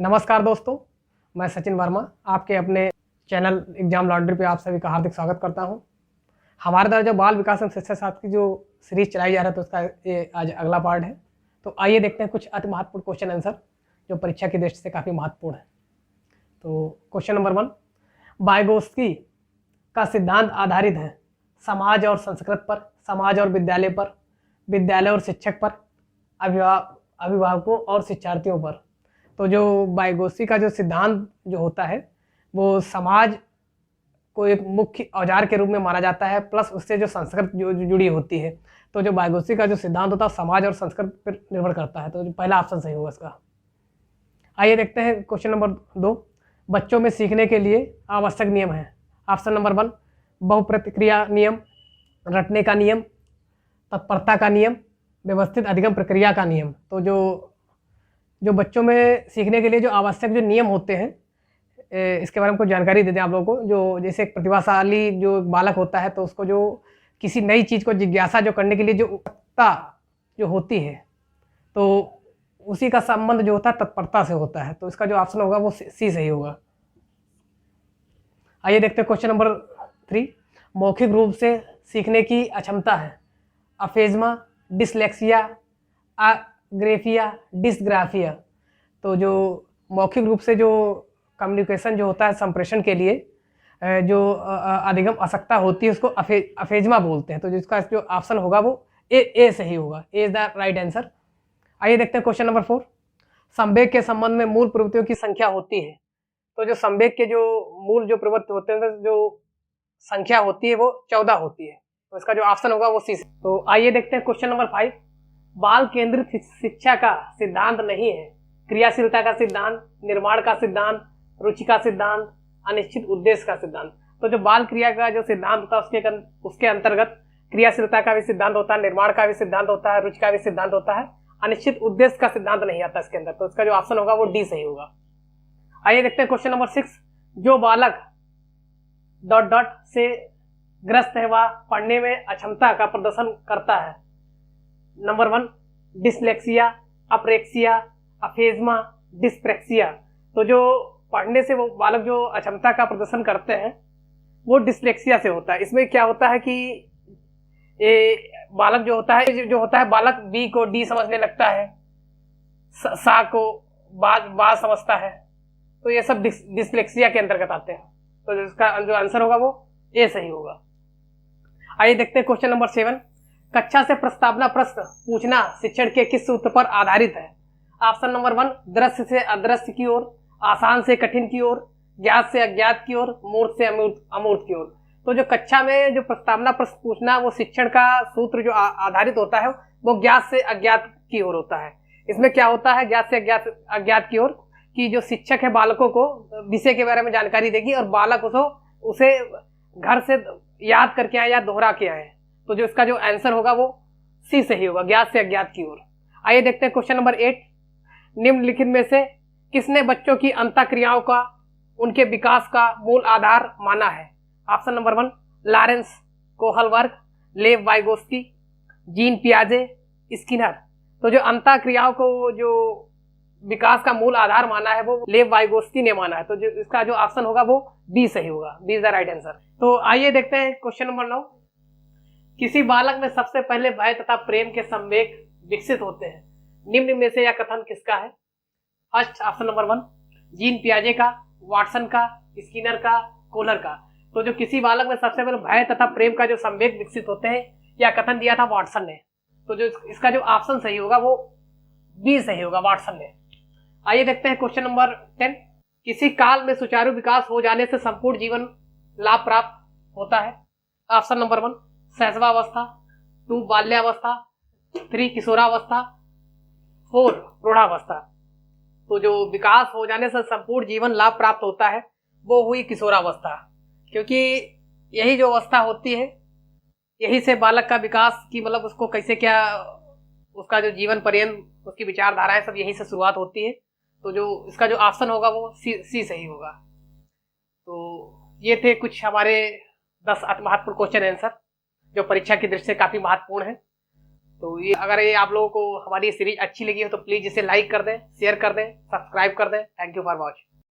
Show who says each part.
Speaker 1: नमस्कार दोस्तों, मैं सचिन वर्मा आपके अपने चैनल एग्जाम लॉन्ड्री पे आप सभी का हार्दिक स्वागत करता हूं। हमारे द्वारा जो बाल विकास एवं शिक्षा शास्त्र की जो सीरीज चलाई जा रहा है तो उसका ये आज अगला पार्ट है। तो आइए देखते हैं कुछ अति महत्वपूर्ण क्वेश्चन आंसर जो परीक्षा की दृष्टि से काफ़ी महत्वपूर्ण है। तो क्वेश्चन नंबर 1, वाइगोत्स्की का सिद्धांत आधारित है समाज और संस्कृत पर, समाज और विद्यालय पर, विद्यालय और शिक्षक पर, अभिभावकों और शिक्षार्थियों पर। तो जो वाइगोत्स्की का जो सिद्धांत जो होता है वो समाज को एक मुख्य औजार के रूप में माना जाता है, प्लस उससे जो संस्कृत जो जुड़ी होती है। तो जो वाइगोत्स्की का जो सिद्धांत होता है समाज और संस्कृत पर निर्भर करता है। तो जो पहला ऑप्शन सही होगा इसका। आइए देखते हैं क्वेश्चन नंबर 2, बच्चों में सीखने के लिए आवश्यक नियम है। ऑप्शन नंबर 1, बहुप्रतिक्रिया नियम, रटने का नियम, तत्परता का नियम, व्यवस्थित अधिगम प्रक्रिया का नियम। तो जो बच्चों में सीखने के लिए जो आवश्यक जो नियम होते हैं इसके बारे में कुछ जानकारी दे दें आप लोगों को। जो जैसे एक प्रतिभाशाली जो बालक होता है तो उसको जो किसी नई चीज़ को जिज्ञासा जो करने के लिए जो उत्सुकता जो होती है तो उसी का संबंध जो होता है तत्परता से होता है। तो इसका जो ऑप्शन होगा वो सी सही होगा। आइए देखते हैं क्वेश्चन नंबर 3, मौखिक रूप से सीखने की अक्षमता है। अफेज्मा, डिसलेक्सिया, अग्रेफिया, डिसग्राफिया। तो जो मौखिक रूप से जो कम्युनिकेशन जो होता है संप्रेषण के लिए जो अधिगम आवश्यकता होती है उसको अफेज्मा बोलते हैं। तो जिसका जो ऑप्शन होगा वो ए सही होगा। ए इज द राइट आंसर। आइए देखते हैं क्वेश्चन नंबर 4, संवेग के संबंध में मूल प्रवृत्तियों की संख्या होती है। तो जो संवेग के जो मूल जो प्रवृत्ति होते हैं जो संख्या होती है वो 14 होती है। तो इसका जो ऑप्शन होगा वो सी। तो आइए देखते हैं क्वेश्चन नंबर 5, बाल केंद्रित शिक्षा का सिद्धांत नहीं है। क्रियाशीलता का सिद्धांत, निर्माण का सिद्धांत, रुचि का सिद्धांत, अनिश्चित उद्देश्य का सिद्धांत। तो जो बाल क्रिया का जो सिद्धांत होता है उसके अंतर्गत क्रियाशीलता का भी सिद्धांत होता है, निर्माण का भी सिद्धांत होता है, रुचि का भी सिद्धांत होता है, अनिश्चित उद्देश्य का सिद्धांत नहीं आता इसके अंदर। तो इसका जो ऑप्शन होगा वो डी सही होगा। आइए देखते हैं क्वेश्चन नंबर 6, जो बालक ... से ग्रस्त है वह पढ़ने में अक्षमता का प्रदर्शन करता है। Number 1, dyslexia, apraxia, aphasia, dyspraxia. तो जो पढ़ने से वो बालक जो अक्षमता का प्रदर्शन करते हैं वो डिसलेक्सिया से होता है। इसमें क्या होता है कि ये बालक जो होता है बालक बी को डी समझने लगता है, सा को बा समझता है। तो ये सब डिसलेक्सिया के अंतर्गत आते हैं। तो इसका जो आंसर होगा वो ए सही होगा। आइए देखते हैं क्वेश्चन नंबर 7, कक्षा से प्रस्तावना प्रश्न पूछना शिक्षण के किस सूत्र पर आधारित है। ऑप्शन नंबर 1, दृश्य से अदृश्य की ओर, आसान से कठिन की ओर, ज्ञात से अज्ञात की ओर, मूर्त से अमूर्त की ओर। तो जो कक्षा में जो प्रस्तावना प्रश्न पूछना वो शिक्षण का सूत्र जो आधारित होता है वो ज्ञात से अज्ञात की ओर होता है। इसमें क्या होता है ज्ञात से अज्ञात की ओर कि जो शिक्षक है बालकों को विषय के बारे में जानकारी देगी और बालक उसे घर से याद करके आए या दोहरा के आए। तो जो इसका जो आंसर होगा वो सी सही होगा, ज्ञात से अज्ञात की ओर। आइए देखते हैं क्वेश्चन नंबर 8, निम्नलिखित में से किसने बच्चों की अंतःक्रियाओं का उनके विकास का मूल आधार माना है। Option number 1, Lawrence, Kohlberg, Lev Vygotsky, Jean पियाजे, स्किनर। तो जो अंतःक्रियाओं को जो विकास का मूल आधार माना है वो लेव वाइगोत्स्की ने माना है। तो जो इसका जो ऑप्शन होगा वो बी सही होगा। B is the right answer. तो आइए देखते हैं क्वेश्चन नंबर 9, किसी बालक में सबसे पहले भय तथा प्रेम के संवेग विकसित होते हैं। निम्न में से यह कथन किसका है। फर्स्ट ऑप्शन नंबर 1, जीन पियाजे का, वाटसन का, स्किनर का, कोहलर का। तो जो किसी बालक में सबसे पहले भय तथा प्रेम का जो संवेग विकसित होते हैं यह कथन दिया था वाटसन ने। तो जो इसका जो ऑप्शन सही होगा वो बी सही होगा, वाटसन ने। आइए देखते हैं क्वेश्चन नंबर 10, किसी काल में सुचारू विकास हो जाने से संपूर्ण जीवन लाभ प्राप्त होता है। ऑप्शन नंबर 1, शैशवावस्था, 2, बाल्यावस्था, 3, किशोरावस्था, 4, प्रौढ़ावस्था। तो जो विकास हो जाने से संपूर्ण जीवन लाभ प्राप्त होता है वो हुई किशोरावस्था, क्योंकि यही जो अवस्था होती है यही से बालक का विकास की मतलब उसको कैसे क्या उसका जो जीवन पर्यंत उसकी विचारधाराएं सब यही से शुरुआत होती है। तो जो इसका जो ऑप्शन होगा वो सी सही होगा। तो ये थे कुछ हमारे 10 महत्वपूर्ण क्वेश्चन आंसर जो परीक्षा की दृष्टि से काफी महत्वपूर्ण है। तो ये अगर ये आप लोगों को हमारी सीरीज अच्छी लगी हो तो प्लीज़ इसे लाइक कर दें, शेयर कर दें, सब्सक्राइब कर दें। Thank you for watching.